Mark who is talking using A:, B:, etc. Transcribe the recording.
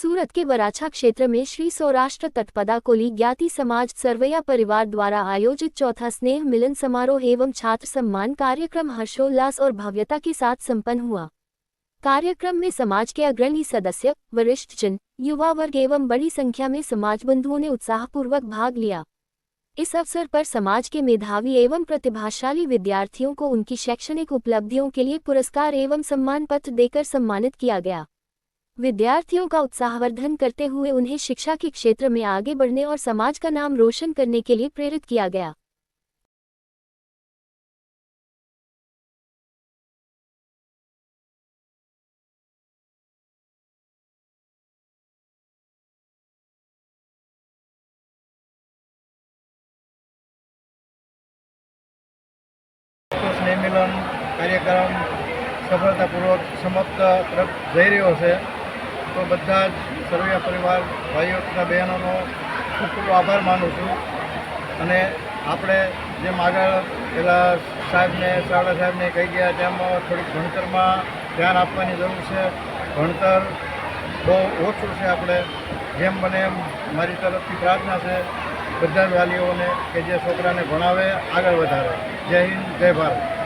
A: सूरत के वराछा क्षेत्र में श्री सौराष्ट्र तटपदा कोली ज्ञाति समाज सरवैया परिवार द्वारा आयोजित चौथा स्नेह मिलन समारोह एवं छात्र सम्मान कार्यक्रम हर्षोल्लास और भव्यता के साथ संपन्न हुआ। कार्यक्रम में समाज के अग्रणी सदस्य, वरिष्ठजन, युवा वर्ग एवं बड़ी संख्या में समाज बंधुओं ने उत्साहपूर्वक भाग लिया। इस अवसर पर समाज के मेधावी एवं प्रतिभाशाली विद्यार्थियों को उनकी शैक्षणिक उपलब्धियों के लिए पुरस्कार एवं सम्मान पत्र देकर सम्मानित किया गया। विद्यार्थियों का उत्साहवर्धन करते हुए उन्हें शिक्षा के क्षेत्र में आगे बढ़ने और समाज का नाम रोशन करने के लिए प्रेरित किया गया।
B: स्नेह मिलन कार्यक्रम सफलतापूर्वक समाप्त तरफ जई रह्यो छे। तो बधा ज सरवैया परिवार भाईओ तथा बहनों खूब खूब आभार मानु छूं। अने आपणे जेम आगळ पेला साहेबने चावड़ा साहेबने कही गया तेम थोड़ी भणतर में ध्यान आपवानी जरूर छे। भणतर बहुत ओछुं छे, आपणे जेम बने एम मारी तरफथी प्रार्थना छे બધા વાલીઓને કે જે છોકરાને ભણાવે આગળ વધારે। જય હિન્દ, જય ભારત।